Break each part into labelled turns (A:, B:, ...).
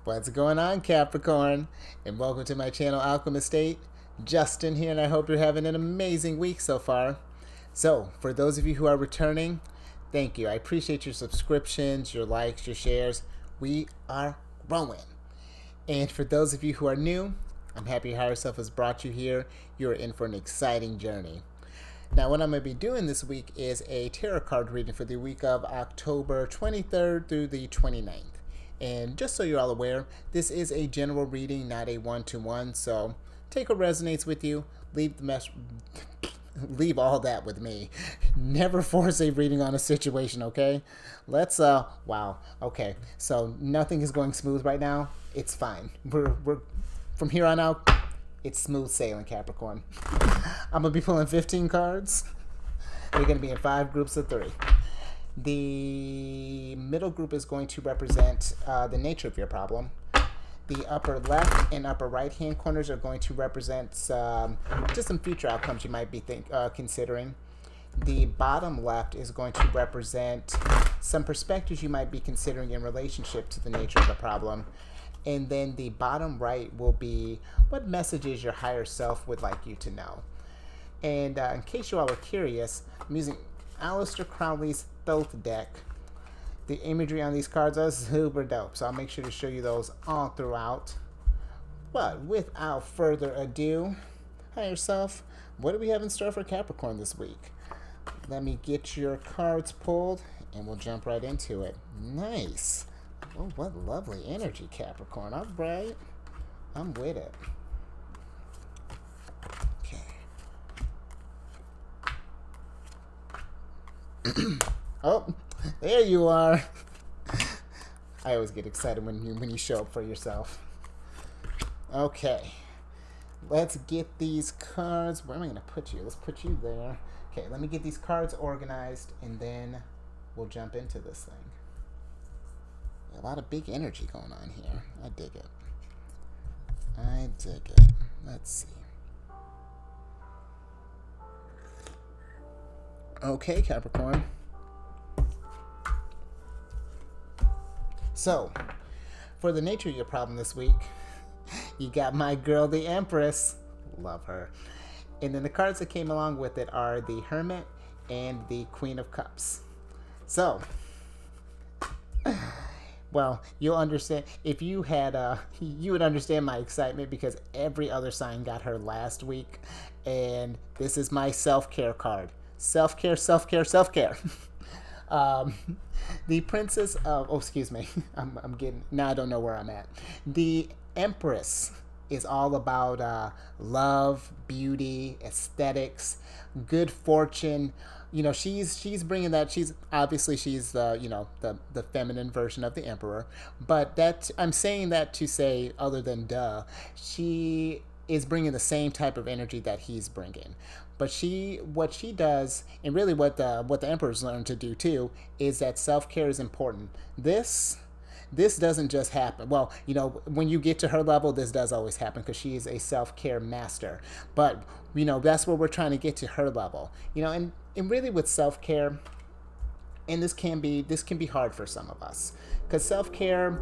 A: What's going on, Capricorn? And welcome to my channel, Alchemist. Justin here, and I hope you're having an amazing week so far. So, for those of you who are returning, thank you. I appreciate your subscriptions, your likes, your shares. We are growing. And for those of you who are new, I'm happy Higher Self has brought you here. You're in for an exciting journey. Now, what I'm going to be doing this week is a tarot card reading for the week of October 23rd through the 29th. And just so you're all aware, this is a general reading, not a one-to-one. So take what resonates with you. Leave all that with me. Never force a reading on a situation, okay? Wow. Okay. So nothing is going smooth right now. It's fine. We're from here on out, it's smooth sailing, Capricorn. I'm going to be pulling 15 cards. We're going to be in 5 groups of 3. The middle group is going to represent the nature of your problem. The upper left and upper right hand corners are going to represent just some future outcomes you might be considering. The bottom left is going to represent some perspectives you might be considering in relationship to the nature of the problem. And then the bottom right will be what messages your higher self would like you to know. And in case you all are curious, I'm using Aleister Crowley's Thoth deck. The imagery on these cards are super dope, so I'll make sure to show you those all throughout. But without further ado, higher self, what do we have in store for Capricorn this week? Let me get your cards pulled, and we'll jump right into it. Nice. Oh, what lovely energy, Capricorn. All right. I'm with it. Oh, there you are. I always get excited when you show up for yourself. Okay, let's get these cards. Where am I going to put you? Let's put you there. Okay, let me get these cards organized, and then we'll jump into this thing. A lot of big energy going on here. I dig it. I dig it. Let's see. Okay, Capricorn. So, for the nature of your problem this week, you got my girl, the Empress. Love her. And then the cards that came along with it are the Hermit and the Queen of Cups. So, well, you'll understand if you had you would understand my excitement because every other sign got her last week, and this is my self-care card. Self-care, self-care, self-care. The Princess of, oh, excuse me, I'm getting, now I don't know where I'm at. The Empress is all about love, beauty, aesthetics, good fortune. You know, she's bringing that. She's the feminine version of the Emperor. But that, I'm saying that to say, other than duh, she is bringing the same type of energy that he's bringing. But what she does, and really what the Emperor's learned to do too, is that self-care is important. This doesn't just happen. Well, you know, when you get to her level, this does always happen because she is a self-care master. But, you know, that's where we're trying to get to her level. You know, and really with self-care, and this can be hard for some of us because self-care,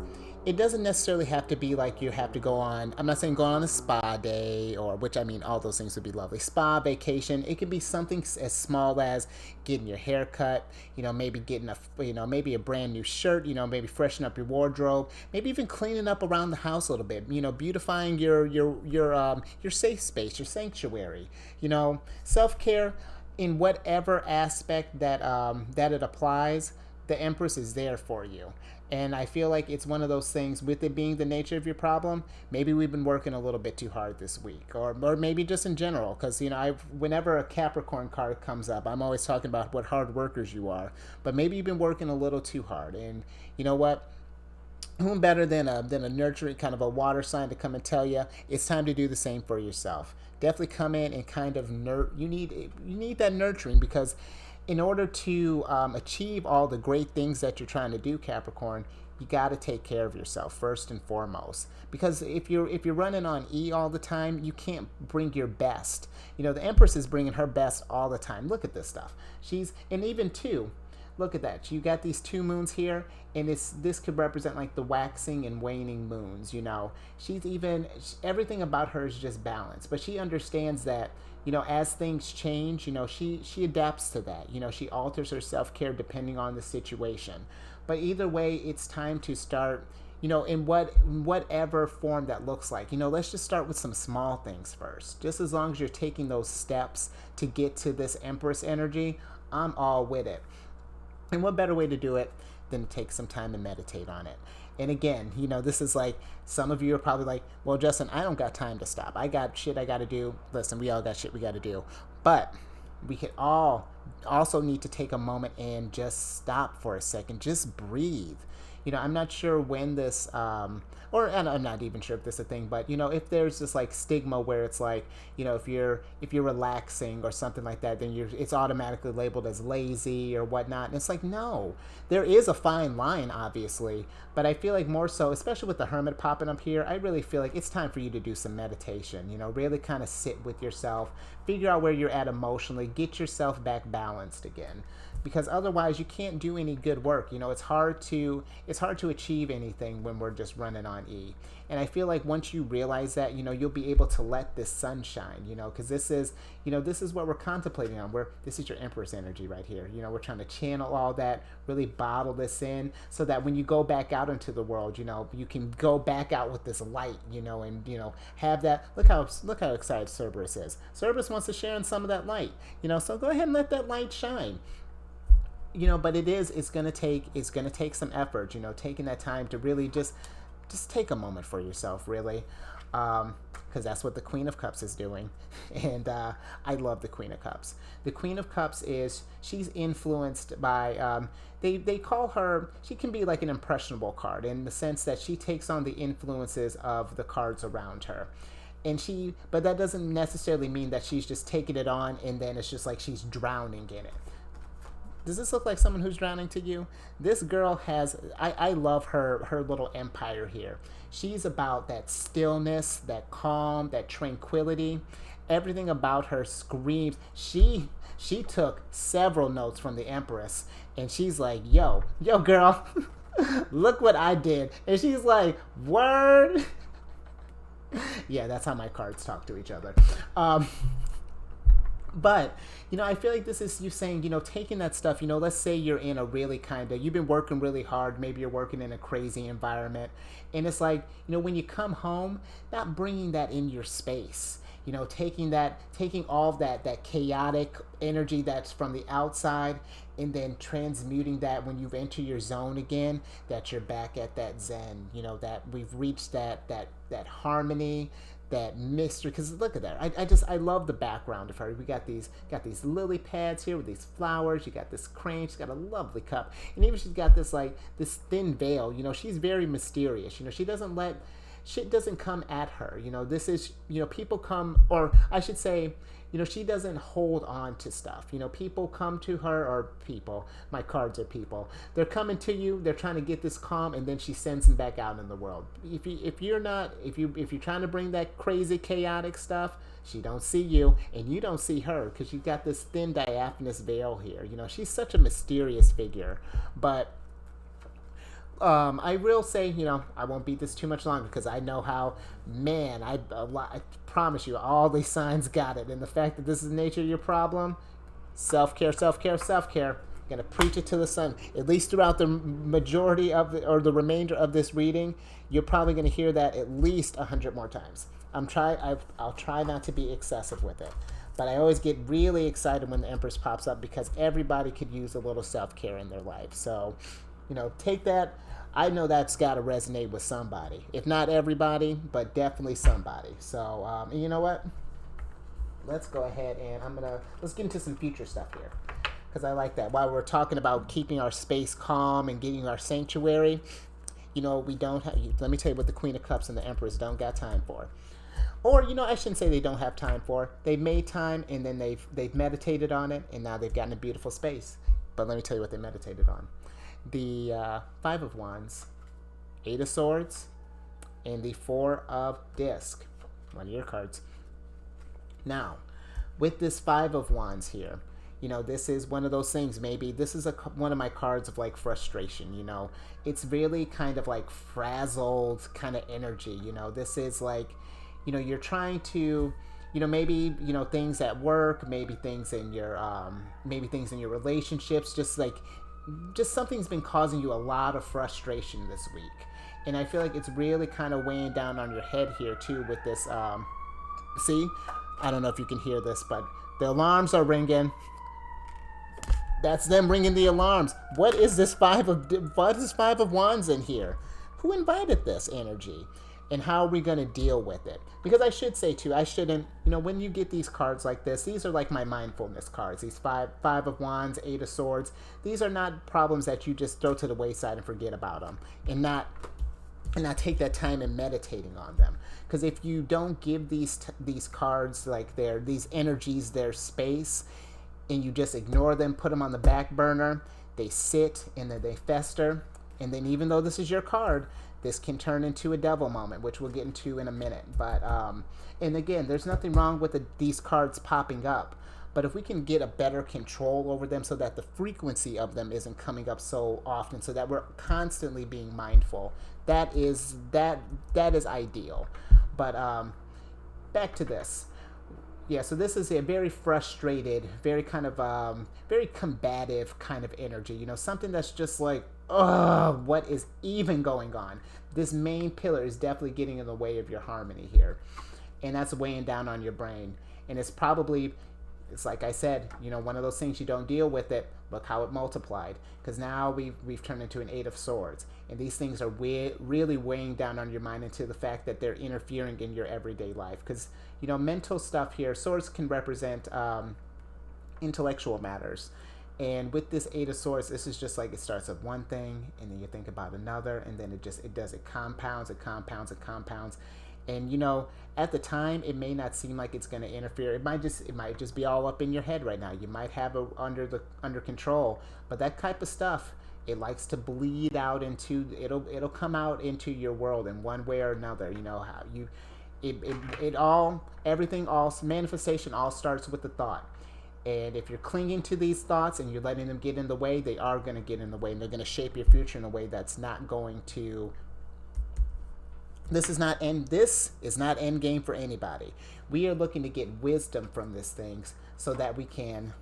A: it doesn't necessarily have to be like you have to go on, I'm not saying go on a spa day, or which I mean all those things would be lovely. Spa, vacation, it could be something as small as getting your hair cut, you know, maybe getting maybe a brand new shirt, you know, maybe freshen up your wardrobe, maybe even cleaning up around the house a little bit, you know, beautifying your safe space, your sanctuary, you know, self-care in whatever aspect that it applies. The Empress is there for you. And I feel like it's one of those things, with it being the nature of your problem, maybe we've been working a little bit too hard this week, or maybe just in general, because, you know, whenever a Capricorn card comes up, I'm always talking about what hard workers you are, but maybe you've been working a little too hard. And you know what? Who better than a nurturing kind of a water sign to come and tell you it's time to do the same for yourself. Definitely come in and kind of you need that nurturing, because in order to achieve all the great things that you're trying to do, Capricorn, you got to take care of yourself first and foremost. Because if you're running on E all the time, you can't bring your best. You know, the Empress is bringing her best all the time. Look at this stuff. And even too, look at that. You got these two moons here, and this could represent like the waxing and waning moons. She's even, everything about her is just balance, but she understands that, as things change, she adapts to that. She alters her self-care depending on the situation. But either way, it's time to start, in whatever form that looks like. Let's just start with some small things first. Just as long as you're taking those steps to get to this Empress energy, I'm all with it. And what better way to do it than to take some time and meditate on it? And again, this is like, some of you are probably like, well, Justin, I don't got time to stop. I got shit I got to do. Listen, we all got shit we got to do. But we could all also need to take a moment and just stop for a second. Just breathe. I'm not sure when this, and I'm not even sure if this is a thing, but if there's this like stigma where it's like, if you're relaxing or something like that, then it's automatically labeled as lazy or whatnot. And it's like, no, there is a fine line, obviously, but I feel like more so, especially with the Hermit popping up here, I really feel like it's time for you to do some meditation. Really kind of sit with yourself, figure out where you're at emotionally, get yourself back balanced again. Because otherwise you can't do any good work. It's hard to achieve anything when we're just running on E. And I feel like once you realize that, you'll be able to let this sun shine, because this is what we're contemplating on. This is your Empress energy right here. We're trying to channel all that, really bottle this in, so that when you go back out into the world, you can go back out with this light, and have that. Look how excited Cerberus is. Cerberus wants to share in some of that light, so go ahead and let that light shine. But it's gonna take some effort, taking that time to really just take a moment for yourself, really, because that's what the Queen of Cups is doing. And I love the Queen of Cups. The Queen of Cups she's influenced by, they call her, she can be like an impressionable card in the sense that she takes on the influences of the cards around her. But that doesn't necessarily mean that she's just taking it on and then it's just like she's drowning in it. Does this look like someone who's drowning to you? This girl I love her little empire here. She's about that stillness, that calm, that tranquility. Everything about her screams. She took several notes from the Empress, and she's like, yo, girl, look what I did. And she's like, word. Yeah, that's how my cards talk to each other. But, I feel like this is you saying, taking that stuff, let's say you're in a really you've been working really hard. Maybe you're working in a crazy environment. And it's like, when you come home, not bringing that in your space, taking all of that chaotic energy that's from the outside and then transmuting that when you've entered your zone again, that you're back at that Zen, that we've reached that harmony, that mystery. Because look at that, I love the background of her. We got these lily pads here with these flowers. You got this crane. She's got a lovely cup, and even she's got this thin veil. She's very mysterious. She doesn't let shit doesn't come at her. This is people come, or I should say, she doesn't hold on to stuff. People come to her, or people, my cards are people. They're coming to you, they're trying to get this calm, and then she sends them back out in the world. If you're trying to bring that crazy, chaotic stuff, she don't see you, and you don't see her, because you've got this thin diaphanous veil here. She's such a mysterious figure. But I will say, I won't beat this too much longer because I know how, man, I promise you, all these signs got it. And the fact that this is the nature of your problem, self-care, self-care, self-care. I'm going to preach it to the sun. At least throughout the majority of the remainder of this reading, you're probably going to hear that at least 100 more times. I'll try not to be excessive with it. But I always get really excited when the Empress pops up because everybody could use a little self-care in their life. So, take that. I know that's got to resonate with somebody. If not everybody, but definitely somebody. So, and you know what? Let's go ahead and let's get into some future stuff here. Because I like that. While we're talking about keeping our space calm and getting our sanctuary, we don't have, let me tell you what the Queen of Cups and the Empress don't got time for. Or, I shouldn't say they don't have time for. They've made time and then they've meditated on it and now they've gotten a beautiful space. But let me tell you what they meditated on. The Five of Wands, Eight of Swords, and the Four of Disc, one of your cards. Now, with this Five of Wands here, This is one of those things. Maybe this is one of my cards of like frustration. It's really kind of like frazzled kind of energy. This is like, you're trying to, maybe, things at work, maybe things in your relationships, just something's been causing you a lot of frustration this week. And I feel like it's really kind of weighing down on your head here too with this. See, I don't know if you can hear this, but the alarms are ringing. That's them ringing the alarms. What is this Five of Wands in here? Who invited this energy? And how are we going to deal with it? Because I should say too, I shouldn't, when you get these cards like this, these are like my mindfulness cards. These five of Wands, Eight of Swords. These are not problems that you just throw to the wayside and forget about them, and not take that time in meditating on them. Because if you don't give these cards like these energies their space, and you just ignore them, put them on the back burner, they sit and then they fester. And then even though this is your card, this can turn into a devil moment, which we'll get into in a minute. But, and again, there's nothing wrong with these cards popping up. But if we can get a better control over them so that the frequency of them isn't coming up so often, so that we're constantly being mindful, that is ideal. But back to this. Yeah, so this is a very frustrated, very kind of, very combative kind of energy. Something that's just like, ugh, what is even going on? This main pillar is definitely getting in the way of your harmony here. And that's weighing down on your brain. And it's like I said, one of those things you don't deal with it. Look how it multiplied. Because now we've turned into an Eight of Swords. And these things are really weighing down on your mind into the fact that they're interfering in your everyday life. Because, mental stuff here, swords can represent intellectual matters. And with this Eight of Swords, this is just like it starts with one thing, and then you think about another, and then it compounds. And at the time, it may not seem like it's going to interfere. It might just be all up in your head right now. You might have it under control, but that type of stuff, it likes to bleed out into it'll come out into your world in one way or another. How manifestation all starts with the thought. And if you're clinging to these thoughts and you're letting them get in the way, they are going to get in the way, and they're going to shape your future in a way that's not going to. This is not end game for anybody. We are looking to get wisdom from these things so that we can,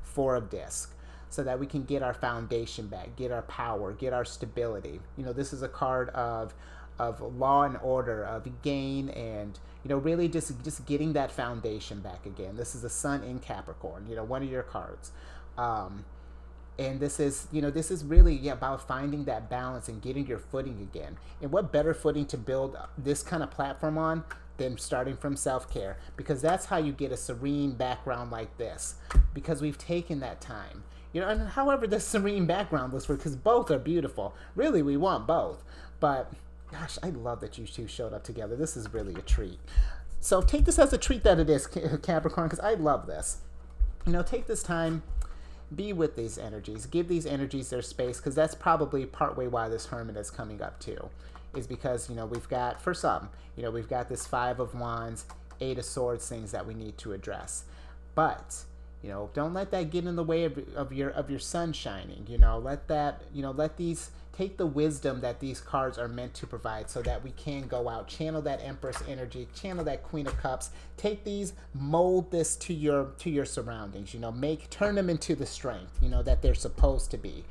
A: Four of Disc, so that we can get our foundation back, get our power, get our stability. This is a card of law and order, of gain, and really just getting that foundation back again. This is the Sun in Capricorn, one of your cards. And this is really about finding that balance and getting your footing again. And what better footing to build this kind of platform on than starting from self-care? Because that's how you get a serene background like this. Because we've taken that time. And however the serene background looks for, because both are beautiful. Really, we want both. But gosh, I love that you two showed up together. This is really a treat. So take this as a treat that it is, Capricorn, because I love this. Take this time, be with these energies, give these energies their space, because that's probably partway why this Hermit is coming up too, is because, we've got, for some, we've got this Five of Wands, Eight of Swords things that we need to address. But, don't let that get in the way of your sun shining. Take the wisdom that these cards are meant to provide so that we can go out, channel that Empress energy, channel that Queen of Cups, take these, mold this to your surroundings, turn them into the strength, that they're supposed to be.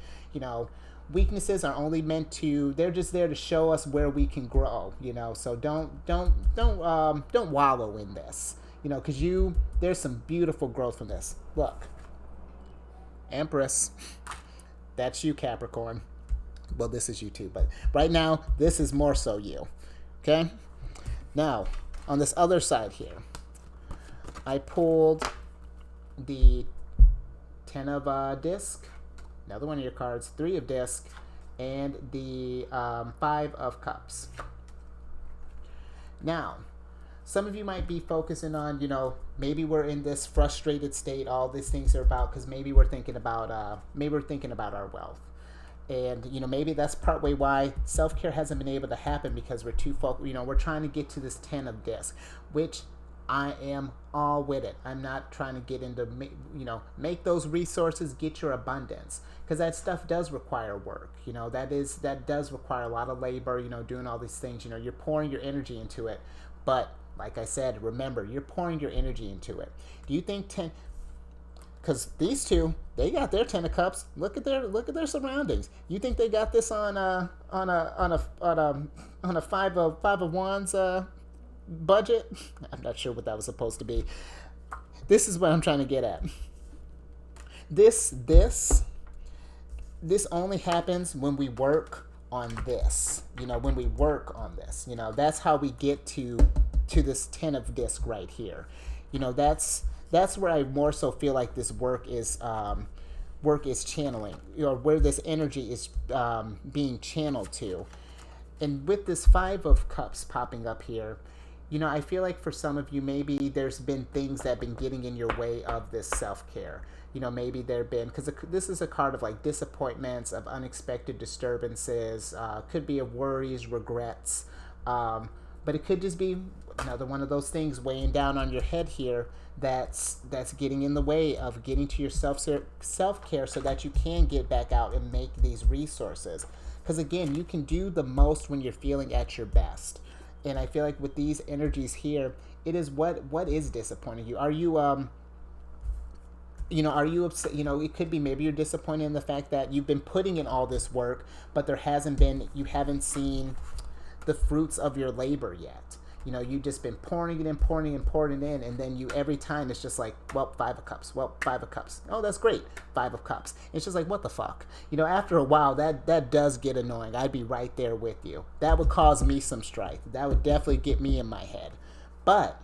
A: Weaknesses are only they're just there to show us where we can grow, so don't wallow in this, because there's some beautiful growth from this. Look, Empress, that's you, Capricorn. Well, this is you too, but right now, this is more so you. Okay? Now, on this other side here, I pulled the 10 of Disc, another one of your cards, 3 of Disc, and the 5 of Cups. Now, some of you might be focusing on, maybe we're in this frustrated state, all these things are about, because maybe we're thinking about our wealth. And, maybe that's partway why self-care hasn't been able to happen, because we're too we're trying to get to this 10 of Disc, which I am all with it. I'm not trying to get into, make those resources, get your abundance, because that stuff does require work. That does require a lot of labor. Doing all these things. You're pouring your energy into it, but like I said, remember, you're pouring your energy into it. Do you think because these two, they got their 10 of cups. Look at their surroundings. You think they got this on a five of wands budget? I'm not sure what that was supposed to be. This is what I'm trying to get at. This only happens when we work on this. When we work on this. That's how we get to this 10 of disc right here. That's where I more so feel like this work is channeling, where this energy is being channeled to. And with this 5 of cups popping up here, I feel like for some of you, maybe there's been things that have been getting in your way of this self-care. Maybe there have been, because this is a card of like disappointments, of unexpected disturbances, could be of worries, regrets, but it could just be another one of those things weighing down on your head here that's getting in the way of getting to your self-care so that you can get back out and make these resources. Because again, you can do the most when you're feeling at your best. And I feel like with these energies here, it is what is disappointing you. Are you are you upset? It could be maybe you're disappointed in the fact that you've been putting in all this work, but you haven't seen the fruits of your labor yet. You've just been pouring it in, and then every time it's just like, well, 5 of cups, 5 of cups. Oh, that's great, 5 of cups. It's just like, what the fuck? After a while, that does get annoying. I'd be right there with you. That would cause me some strife. That would definitely get me in my head. But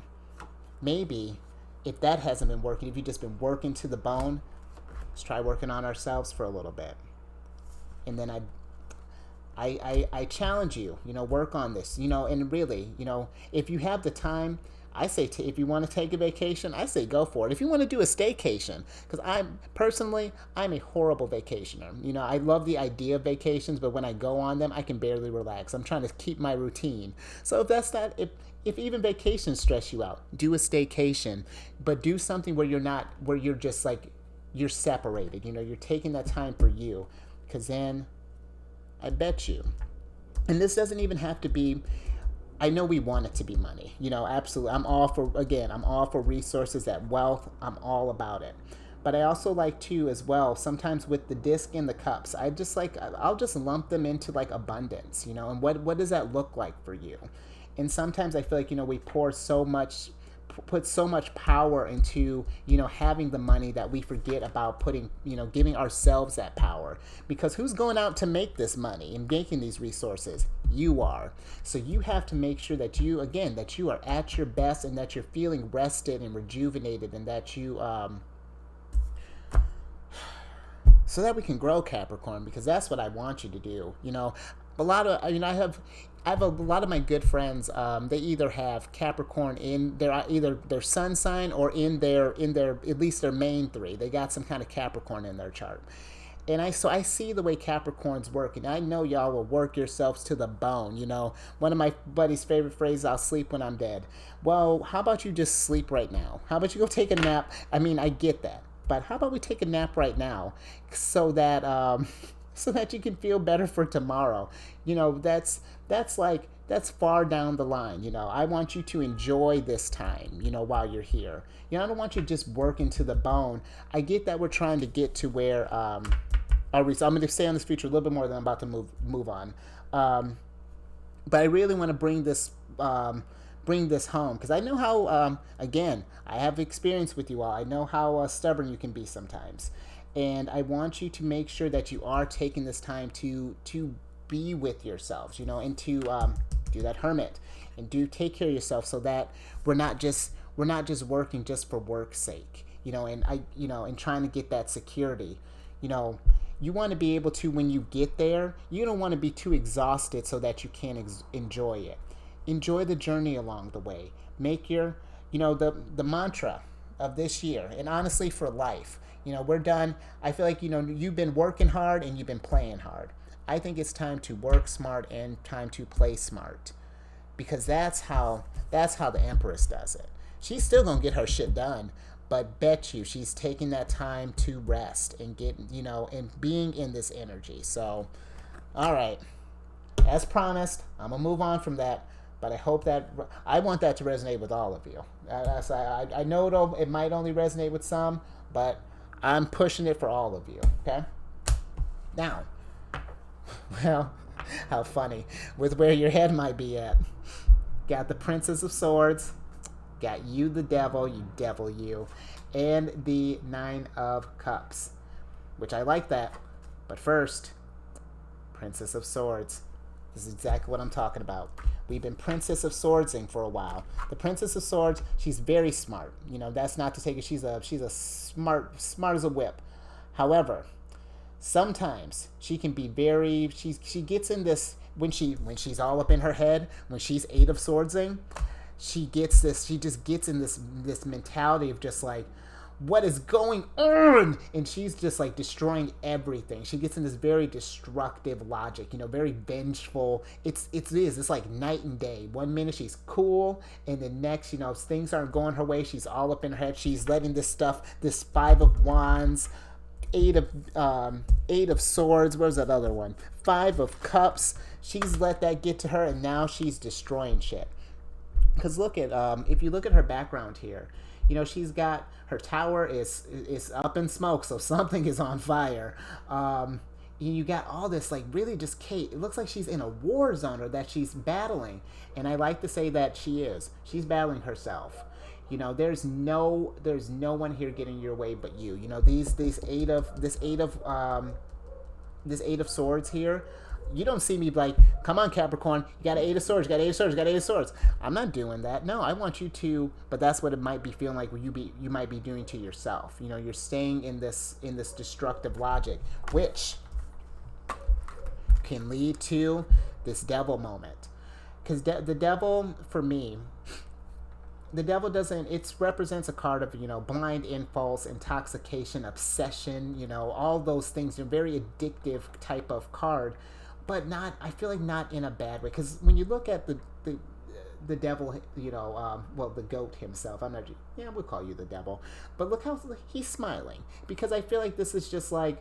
A: maybe if that hasn't been working, if you've just been working to the bone, let's try working on ourselves for a little bit. And then I challenge you, work on this, and really, if you have the time, I say if you want to take a vacation, I say go for it. If you want to do a staycation, because I'm a horrible vacationer. I love the idea of vacations, but when I go on them, I can barely relax. I'm trying to keep my routine. So if even vacations stress you out, do a staycation, but do something where you're just like, you're separated, you're taking that time for you, because then I bet you. And this doesn't even have to be, I know we want it to be money. Absolutely. I'm all for resources, that wealth. I'm all about it. But I also like to, as well, sometimes with the disc and the cups, I'll just lump them into like abundance, and what does that look like for you? And sometimes I feel like, we put so much power into having the money that we forget about giving ourselves that power, because who's going out to make this money and making these resources? You are. So you have to make sure that you are at your best, and that you're feeling rested and rejuvenated, and that you so that we can grow, Capricorn, because that's what I want you to do. A lot of I have a lot of my good friends. They either have Capricorn in their sun sign, or in their at least their main 3. They got some kind of Capricorn in their chart. And I see the way Capricorns work, and I know y'all will work yourselves to the bone. One of my buddy's favorite phrases, I'll sleep when I'm dead. Well, how about you just sleep right now? How about you go take a nap? I mean, I get that. But how about we take a nap right now, so that you can feel better for tomorrow? That's far down the line. I want you to enjoy this time, while you're here. I don't want you just working to the bone. I get that we're trying to get to where I'm going to stay on this feature a little bit more, than I'm about to move on. But I really want to bring this home, because I know how, again, I have experience with you all. I know how stubborn you can be sometimes. And I want you to make sure that you are taking this time to be with yourselves, and to do that hermit, and take care of yourself, so that we're not just working just for work's sake, and trying to get that security. You want to be able to, when you get there, you don't want to be too exhausted so that you can't enjoy it. Enjoy the journey along the way. Make your, the mantra of this year, and honestly for life. We're done. I feel like, you've been working hard and you've been playing hard. I think it's time to work smart and time to play smart, because that's how the Empress does it. she's still gonna get her shit done, but bet you she's taking that time to rest and get, and being in this energy. So, all right, as promised, I'm gonna move on from that. But I hope that I want that to resonate with all of you. I know it might only resonate with some, but I'm pushing it for all of you. Okay. Now, well, how funny with where your head might be at. Got the Princess of Swords, got you the devil, you, and the Nine of Cups, which I like that. But first, Princess of Swords. This is exactly what I'm talking about. We've been Princess of Swordsing for a while. The Princess of Swords, she's very smart. That's not to take it. She's a smart as a whip. However, sometimes she can be she gets in this when she's all up in her head, when she's Eight of Swordsing, she just gets in this mentality of just like, what is going on? And she's just like destroying everything. She gets in this very destructive logic, very vengeful. It's like night and day. One minute she's cool, and the next, things aren't going her way. She's all up in her head. She's letting this Five of Wands, Eight of Swords. Where's that other one? Five of Cups. She's let that get to her, and now she's destroying shit. Because if you look at her background here, she's got her tower is up in smoke, so something is on fire. You got all this like really just Kate. It looks like she's in a war zone, or that she's battling. And I like to say that she's battling herself. There's no one here getting your way but you. This eight of swords here. You don't see me like, come on, Capricorn, you got an Eight of Swords, you got Eight of Swords, you got Eight of Swords. I'm not doing that. No, I want you to, but that's what it might be feeling like you might be doing to yourself. You're staying in this destructive logic, which can lead to this devil moment. Because the devil, for me, the devil it represents a card of, blind impulse, intoxication, obsession, all those things. A very addictive type of card. But I feel like not in a bad way. Because when you look at the devil, the goat himself, we'll call you the devil. But look how he's smiling. Because I feel like this is like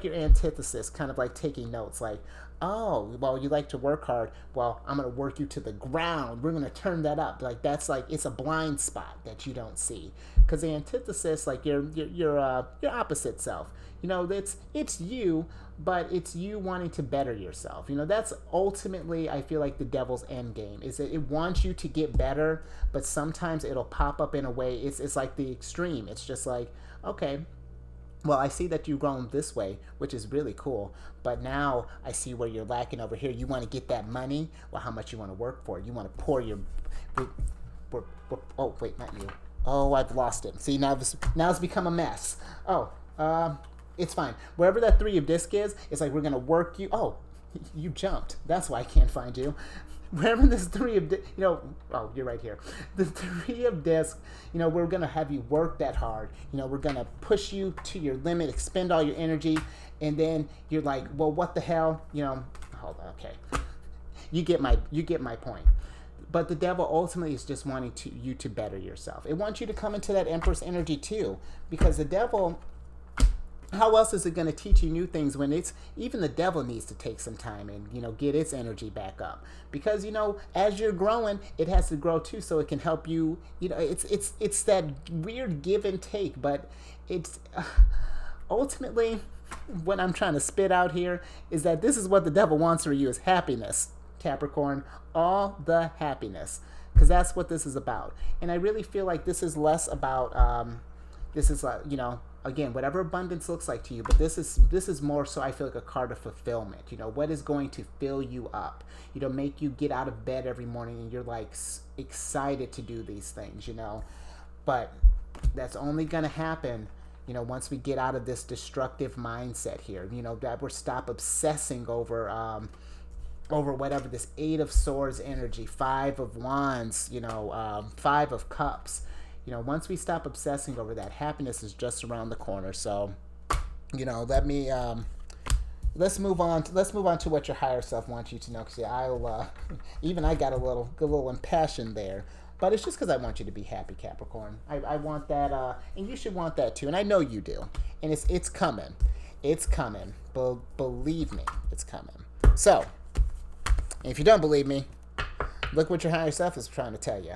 A: your antithesis, kind of like taking notes. Like, oh, well, you like to work hard. Well, I'm going to work you to the ground. We're going to turn that up. Like, that's like, it's a blind spot that you don't see. Because the antithesis, like your opposite self. It's you, but it's you wanting to better yourself. That's ultimately, I feel like, the devil's end game. Is that it wants you to get better, but sometimes it'll pop up in a way. It's like the extreme. It's just like, okay, well, I see that you've grown this way, which is really cool. But now I see where you're lacking over here. You want to get that money. Well, how much you want to work for? You want to pour your... Oh, wait, not you. Oh, I've lost it. See, now it's become a mess. It's fine. Wherever that Three of Disc is, it's like we're going to work you. Oh, you jumped. That's why I can't find you. Wherever this Three of Disc, oh, you're right here. The Three of Disc, we're going to have you work that hard. We're going to push you to your limit, expend all your energy, and then you're like, well, what the hell? Hold on, okay. You get my point. But the devil ultimately is just wanting you to better yourself. It wants you to come into that Empress energy too, because the devil, how else is it going to teach you new things when even the devil needs to take some time and get its energy back up? Because as you're growing, it has to grow too, so it can help you. It's that weird give and take, but it's ultimately what I'm trying to spit out here is that this is what the devil wants for you, is happiness, Capricorn, all the happiness, because that's what this is about. And I really feel like this is less about this is like again, whatever abundance looks like to you, but this is more so, I feel like, a card of fulfillment. What is going to fill you up, make you get out of bed every morning and you're like excited to do these things, but that's only going to happen once we get out of this destructive mindset here, that we stop obsessing over whatever this Eight of Swords energy, Five of Wands, Five of Cups. Once we stop obsessing over that, happiness is just around the corner. So, let's move on to what your higher self wants you to know. Because I got a little impassioned there. But it's just because I want you to be happy, Capricorn. I want that, and you should want that too. And I know you do. And it's coming. It's coming. Believe me, it's coming. So, if you don't believe me, look what your higher self is trying to tell you.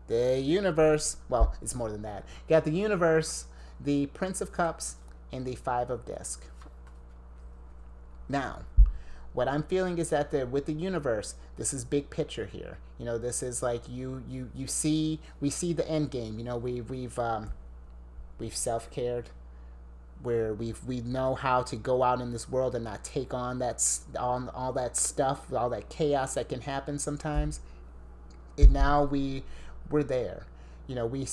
A: The universe, well, it's more than that. You got the universe, the Prince of Cups, and the Five of Discs. Now, what I'm feeling is that with the universe, this is big picture here. You know, this is like we see the end game. You know, we've self-cared, where we know how to go out in this world and not take on all that stuff, all that chaos that can happen sometimes. And now we're there. You know, we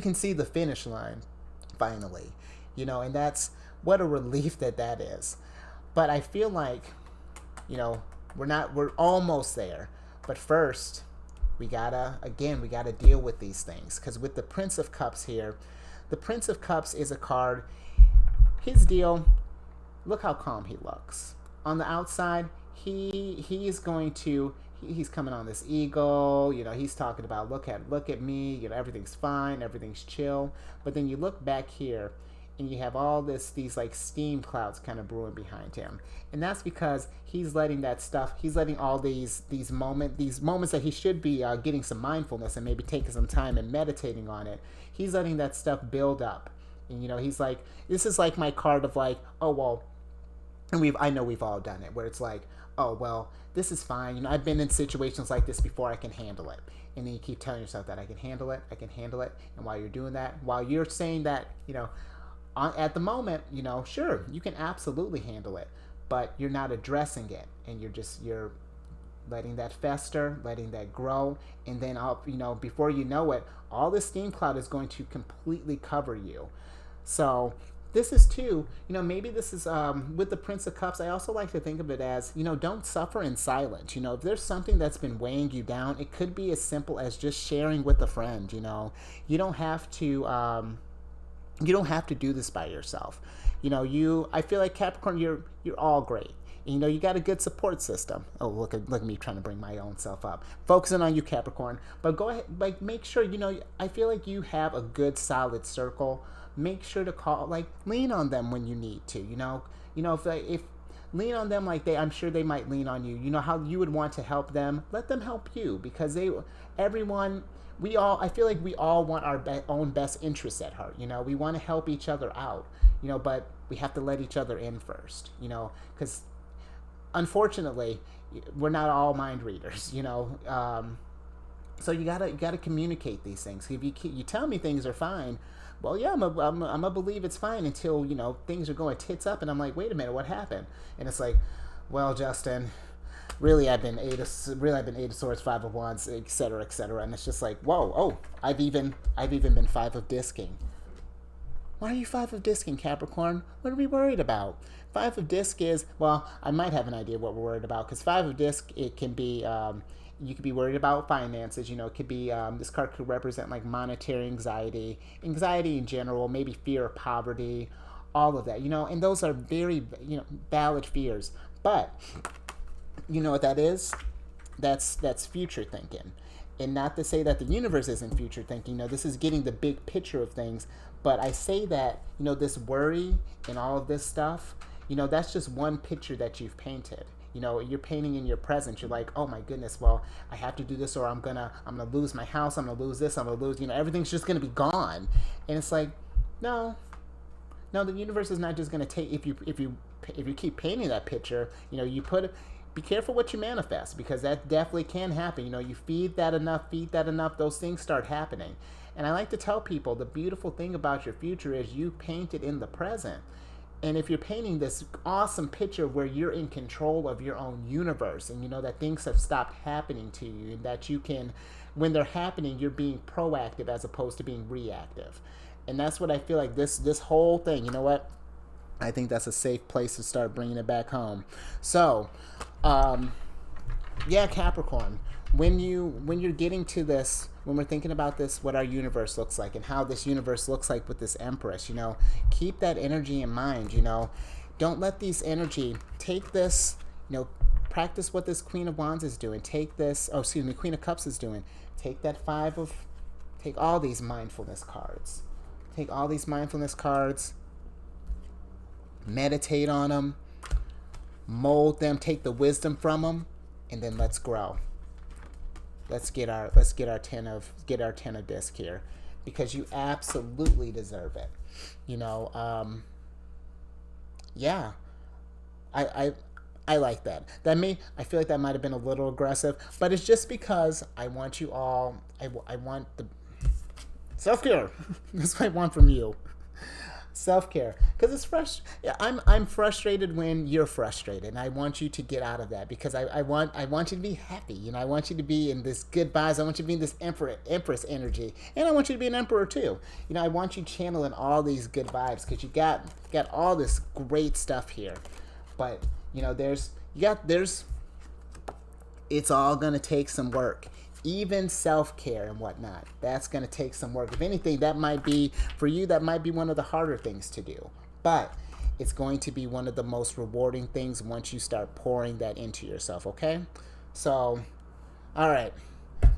A: can see the finish line finally. You know, and that's what a relief that is. But I feel like, you know, we're almost there. But first, we gotta deal with these things. Because with the Prince of Cups here, the Prince of Cups is a card. His deal, look how calm he looks. On the outside, he's coming on this eagle. You know, he's talking about look at me. You know, everything's fine, everything's chill. But then you look back here, and you have all these like steam clouds kind of brewing behind him. And that's because he's letting all these moments that he should be getting some mindfulness and maybe taking some time and meditating on it. He's letting that stuff build up. And, you know, he's like, this is like my card of like, oh, well, and I know we've all done it, where it's like, oh, well, this is fine. You know, I've been in situations like this before, I can handle it. And then you keep telling yourself that I can handle it. And while you're doing that, while you're saying that, you know, at the moment, you know, sure, you can absolutely handle it, but you're not addressing it, and you're letting that fester, letting that grow, and then before you know it, all this steam cloud is going to completely cover you. So this is too, you know, maybe this is with the Prince of Cups. I also like to think of it as, you know, don't suffer in silence. You know, if there's something that's been weighing you down, it could be as simple as just sharing with a friend. You know, you don't have to. You don't have to do this by yourself. You know, I feel like Capricorn, you're all great. And, you know, you got a good support system. Oh, look at me trying to bring my own self up. Focusing on you, Capricorn. But go ahead, like, make sure, you know, I feel like you have a good, solid circle. Make sure to lean on them when you need to, you know. You know, if lean on them like I'm sure they might lean on you. You know how you would want to help them. Let them help you, because I feel like we all want our own best interests at heart. You know, we want to help each other out, you know, but we have to let each other in first, you know, because unfortunately, we're not all mind readers, you know. So you gotta communicate these things. If you tell me things are fine, well, yeah, I'm gonna believe it's fine until, you know, things are going tits up, and I'm like, wait a minute, what happened? And it's like, well, Justin, really, I've been Eight of Swords, Five of Wands, etc., etc., and it's just like, whoa, oh, I've even been Five of Disking. Why are you Five of Disking, Capricorn? What are we worried about? Five of Disc is, well, I might have an idea what we're worried about, because Five of Disc, it can be, you could be worried about finances. You know, it could be, this card could represent like monetary anxiety in general, maybe fear of poverty, all of that, you know, and those are very, you know, valid fears. But you know what that is? That's future thinking. And not to say that the universe isn't future thinking. You know, this is getting the big picture of things. But I say that, you know, this worry and all of this stuff, you know, that's just one picture that you've painted. You know, you're painting in your present. You're like, oh my goodness, well, I have to do this, or I'm gonna lose my house, I'm gonna lose this, I'm gonna lose, you know, everything's just gonna be gone. And it's like, no, the universe is not just gonna take, if you keep painting that picture, you know, be careful what you manifest, because that definitely can happen. You know, you feed that enough, those things start happening. And I like to tell people, the beautiful thing about your future is you paint it in the present. And if you're painting this awesome picture where you're in control of your own universe, and you know that things have stopped happening to you, and that you can, when they're happening, you're being proactive as opposed to being reactive. And that's what I feel like this whole thing, you know what? I think that's a safe place to start bringing it back home. So, yeah, Capricorn, when you're getting to this, when we're thinking about this, what our universe looks like and how this universe looks like with this Empress, you know, keep that energy in mind. You know, don't let these energy take this, you know, Practice what this Queen of Wands is doing. Take this, oh, excuse me, Queen of Cups is doing. Take all these mindfulness cards. Take all these mindfulness cards. Meditate on them. Mold them. Take the wisdom from them. And then let's grow. Let's get our 10 of disc here, because you absolutely deserve it. Yeah, I like that. I feel like that might have been a little aggressive, but it's just because I want you all. I want the self-care. That's what I want from you. Self-care, because it's fresh. Yeah, I'm frustrated when you're frustrated, and I want you to get out of that, because I want you to be happy. I want you to be in this good vibes. I want you to be in this Empress energy, and I want you to be an Emperor too. I want you channeling all these good vibes, because you got all this great stuff here, but it's all gonna take some work. Even self-care and whatnot, that's going to take some work. If anything, that might be, for you, that might be one of the harder things to do. But it's going to be one of the most rewarding things once you start pouring that into yourself, okay? So, all right.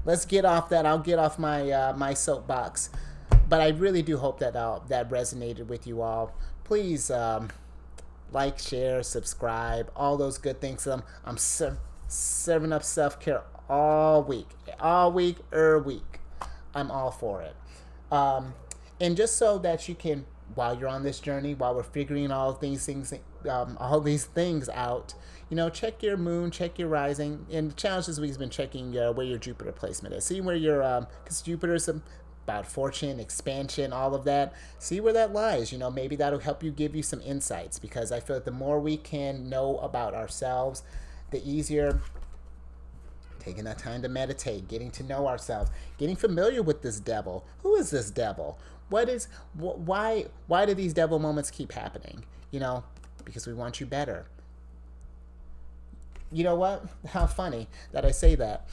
A: Let's get off that. I'll get off my soapbox. But I really do hope that that resonated with you all. Please like, share, subscribe, all those good things. I'm serving up self-care all week, I'm all for it. And just so that you can, while you're on this journey, while we're figuring all these things out, check your moon, check your rising. And the challenge this week has been checking where your Jupiter placement is. See where your, because Jupiter's about fortune, expansion, all of that. See where that lies. Maybe that'll help you, give you some insights, because I feel like the more we can know about ourselves, the easier. Taking that time to meditate, getting to know ourselves, getting familiar with this devil. Who is this devil? Why do these devil moments keep happening? Because we want you better. You know what? How funny that I say that.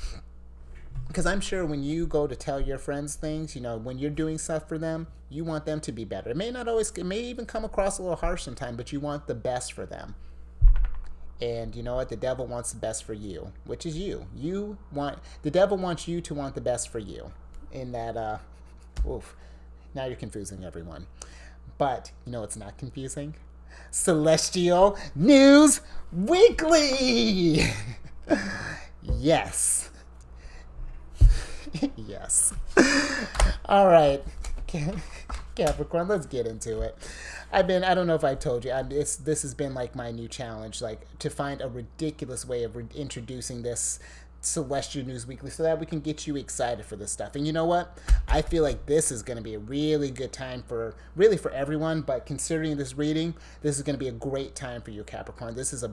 A: Because I'm sure when you go to tell your friends things, when you're doing stuff for them, you want them to be better. It may even come across a little harsh sometimes, but you want the best for them. And you know what? The devil wants the best for you, which is you. The devil wants you to want the best for you. In that, now you're confusing everyone. But, it's not confusing? Celestial News Weekly! Yes. Yes. All right. Capricorn, let's get into it. I don't know if I told you, this has been like my new challenge, like to find a ridiculous way of introducing this Celestial News Weekly so that we can get you excited for this stuff. And you know what? I feel like this is going to be a really good time for everyone, but considering this reading, this is going to be a great time for you, Capricorn. This is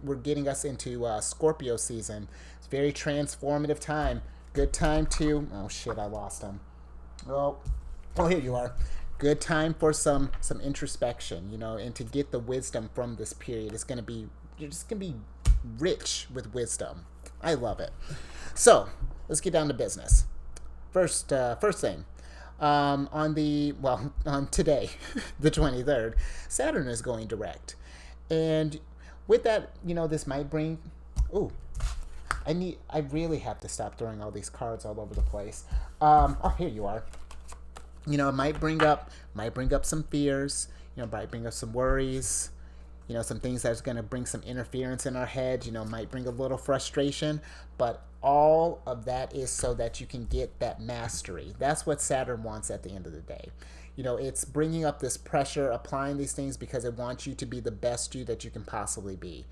A: we're getting us into Scorpio season. It's a very transformative time. Good time to, oh shit, I lost him. Oh, here you are. Good time for some introspection, and to get the wisdom from this period. You're just gonna be rich with wisdom. I love it. So let's get down to business. First thing, on today, the 23rd, Saturn is going direct, and with that, this might bring. I really have to stop throwing all these cards all over the place. Here you are. It might bring up some fears, might bring up some worries, some things that's going to bring some interference in our head, might bring a little frustration, but all of that is so that you can get that mastery. That's what Saturn wants at the end of the day. It's bringing up this pressure, applying these things because it wants you to be the best you that you can possibly be.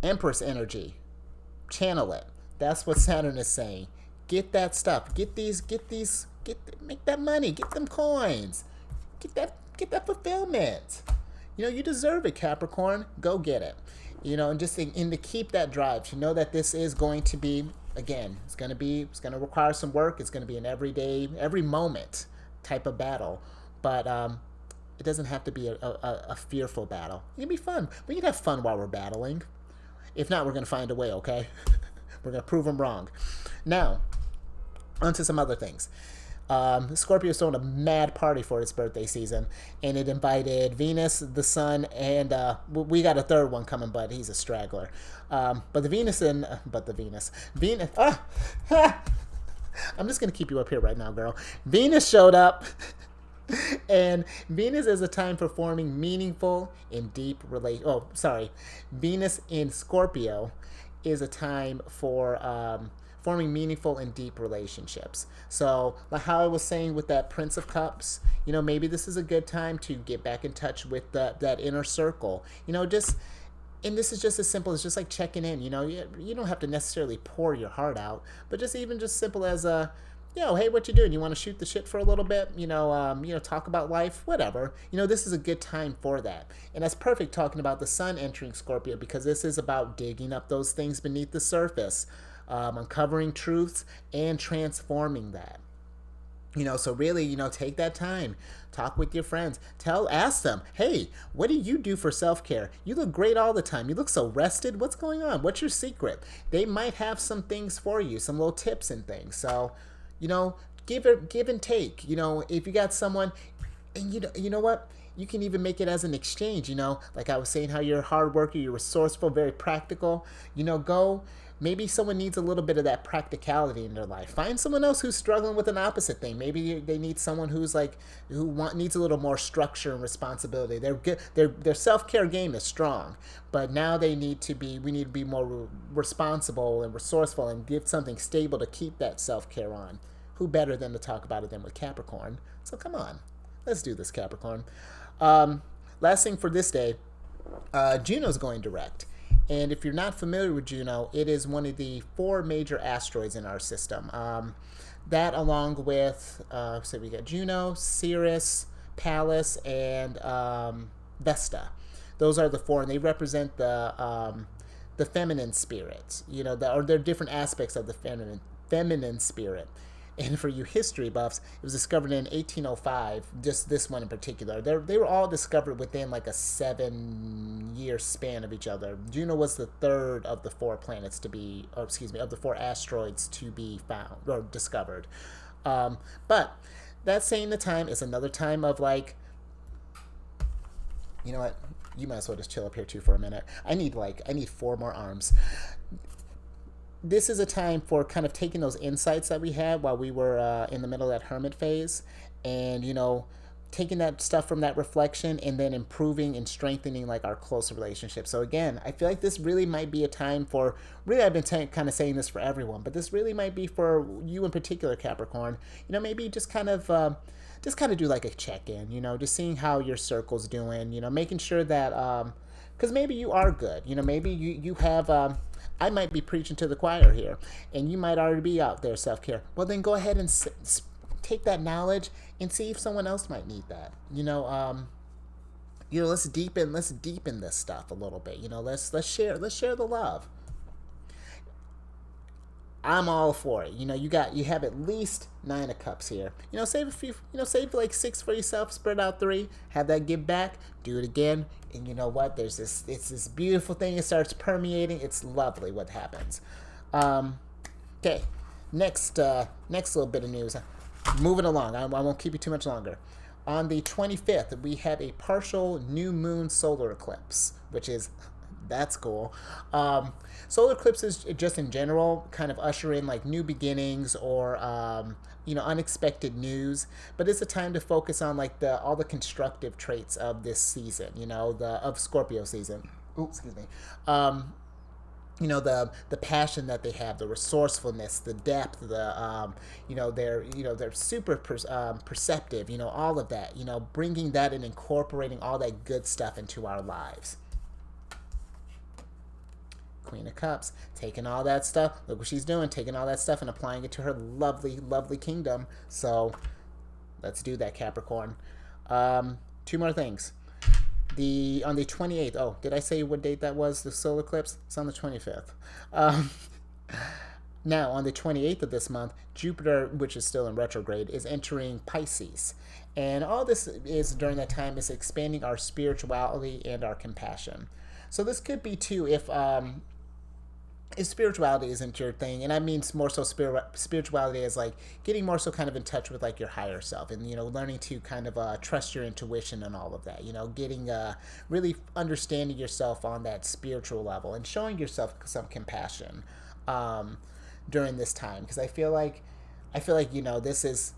A: Empress energy, channel it. That's what Saturn is saying. Get that stuff. Make that money. Get them coins. Get that fulfillment. You deserve it, Capricorn. Go get it. And to keep that drive, to know that this is going to be, again, it's going to require some work. It's going to be an every moment type of battle. But it doesn't have to be a fearful battle. It can be fun. We can have fun while we're battling. If not, we're going to find a way, okay? We're going to prove them wrong. Now, on to some other things. Scorpio's throwing a mad party for its birthday season, and it invited Venus, the Sun, and we got a third one coming, but he's a straggler. But the Venus and but the Venus. I'm just gonna keep you up here right now, girl. Venus showed up. And Venus is a time for forming meaningful and deep Venus in Scorpio is a time for forming meaningful and deep relationships. So, like how I was saying with that Prince of Cups, maybe this is a good time to get back in touch with that inner circle. And this is just as simple as just like checking in. You don't have to necessarily pour your heart out, but just simple as hey, what you doing? You want to shoot the shit for a little bit? Talk about life, whatever. This is a good time for that. And that's perfect talking about the sun entering Scorpio, because this is about digging up those things beneath the surface, uncovering truths and transforming that. So really, take that time, talk with your friends, ask them, hey, what do you do for self-care? You look great all the time. You look so rested. What's going on? What's your secret? They might have some things for you, some little tips and things. So, give and take. If you got someone, and you know what, you can even make it as an exchange. Like I was saying, how you're a hard worker, you're resourceful, very practical. Go. Maybe someone needs a little bit of that practicality in their life. Find someone else who's struggling with an opposite thing. Maybe they need someone who's needs a little more structure and responsibility. They're good. Their self-care game is strong, but now we need to be more responsible and resourceful and give something stable to keep that self-care on. Who better than to talk about it than with Capricorn? So come on, let's do this, Capricorn. Last thing for this day, Juno's going direct. And if you're not familiar with Juno, it is one of the 4 major asteroids in our system. That along with, so we got Juno, Ceres, Pallas, and Vesta. Those are the 4, and they represent the feminine spirit. Or they're different aspects of the feminine spirit. And for you history buffs, it was discovered in 1805, just this one in particular. They were all discovered within like a 7-year span of each other. Juno was the 3rd of the 4 planets of the 4 asteroids to be found or discovered. But that saying the time is another time of you know what? You might as well just chill up here too for a minute. I need 4 more arms. This is a time for kind of taking those insights that we had while we were in the middle of that Hermit phase, and taking that stuff from that reflection and then improving and strengthening our closer relationships. So again, I feel like this really might be a time for, really I've been kind of saying this for everyone, but this really might be for you in particular, Capricorn. Maybe just kind of do a check-in, just seeing how your circle's doing, making sure that, because maybe you are good, maybe you have, I might be preaching to the choir here, and you might already be out there self-care. Well, then go ahead and take that knowledge and see if someone else might need that. Let's deepen this stuff a little bit. Let's share the love. I'm all for it. You have at least 9 of cups here. Save a few. Save 6 for yourself. Spread out 3. Have that give back. Do it again. And you know what? It's this beautiful thing. It starts permeating. It's lovely what happens. Okay. Next little bit of news. Moving along. I won't keep you too much longer. On the 25th, we have a partial new moon solar eclipse, that's cool. Solar eclipses, just in general, kind of usher in new beginnings or unexpected news. But it's a time to focus on all the constructive traits of this season. Of Scorpio season. Ooh, excuse me. The passion that they have, the resourcefulness, the depth, they're super perceptive. All of that. Bringing that and incorporating all that good stuff into our lives. Queen of Cups, taking all that stuff. Look what she's doing, taking all that stuff and applying it to her lovely, lovely kingdom. So let's do that, Capricorn. 2 more things. On the 28th, oh, did I say what date that was, the solar eclipse? It's on the 25th. Now, on the 28th of this month, Jupiter, which is still in retrograde, is entering Pisces. And all this is during that time is expanding our spirituality and our compassion. So this could be, too, if if spirituality isn't your thing, and I mean more so spirituality is like getting more so kind of in touch with like your higher self, and learning to kind of trust your intuition and all of that, getting really understanding yourself on that spiritual level and showing yourself some compassion during this time, because I feel like this is,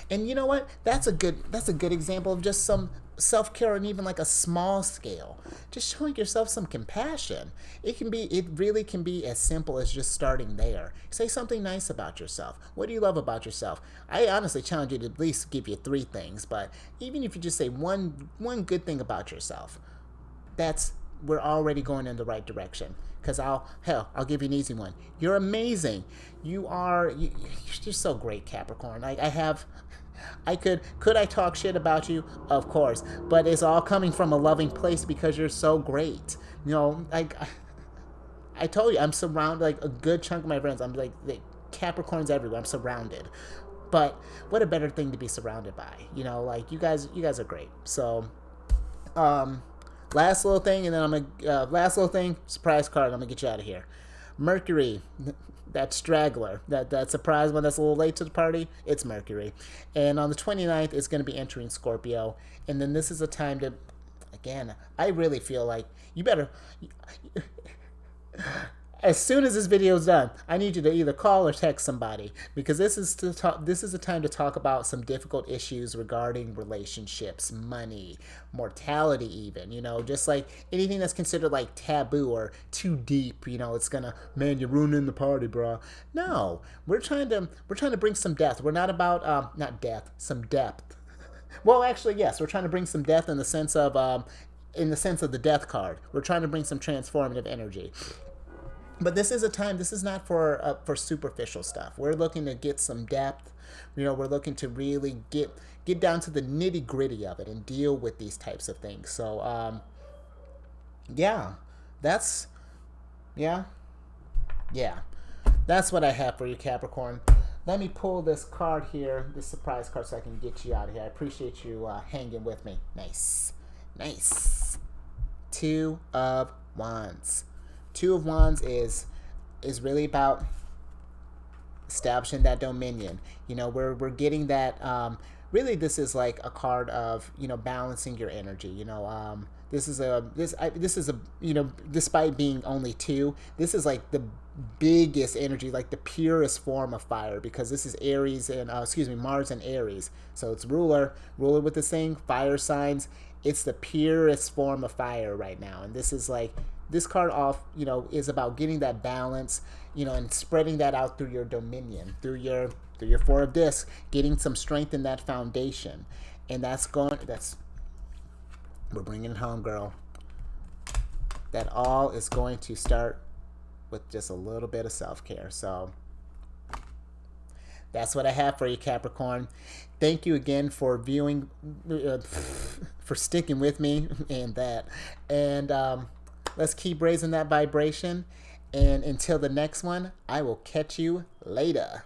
A: and you know what? That's a good example of just some self-care on even like a small scale. Just showing yourself some compassion. It really can be as simple as just starting there. Say something nice about yourself. What do you love about yourself? I honestly challenge you to at least give you 3 things, but even if you just say one good thing about yourself, we're already going in the right direction. Because I'll give you an easy one. You're amazing. You're just so great, Capricorn. Could I talk shit about you? Of course, but it's all coming from a loving place because you're so great. I told you, I'm surrounded, like a good chunk of my friends. I'm like the Capricorns everywhere. I'm surrounded. But what a better thing to be surrounded by? Like you guys are great. So, last little thing, and then last little thing, surprise card. I'm gonna get you out of here. Mercury, that straggler, that surprise one that's a little late to the party. It's Mercury, and on the 29th, it's gonna be entering Scorpio, and then this is a time to, again, I really feel like you better. As soon as this video is done, I need you to either call or text somebody, because this is a time to talk about some difficult issues regarding relationships, money, mortality, even. Just like anything that's considered like taboo or too deep. It's gonna, man, you're ruining the party, bro. No, we're trying to bring some depth. We're not about not death, some depth. Well, actually, yes, we're trying to bring some depth in the sense of the death card. We're trying to bring some transformative energy. But this is a time. This is not for superficial stuff. We're looking to get some depth. We're looking to really get down to the nitty gritty of it and deal with these types of things. So, yeah, that's what I have for you, Capricorn. Let me pull this card here, this surprise card, so I can get you out of here. I appreciate you hanging with me. Nice. 2 of Wands. 2 of Wands is really about establishing that dominion. We're getting that. Really, this is like a card of balancing your energy. This is a despite being only 2, this is like the biggest energy, like the purest form of fire, because this is Aries and Mars and Aries. So it's ruler with this thing, fire signs. It's the purest form of fire right now, and this is like. This card is about getting that balance, and spreading that out through your dominion, through your 4 of discs, getting some strength in that foundation. And we're bringing it home, girl. That all is going to start with just a little bit of self-care. So that's what I have for you, Capricorn. Thank you again for viewing, for sticking with me and that. And, let's keep raising that vibration. And until the next one, I will catch you later.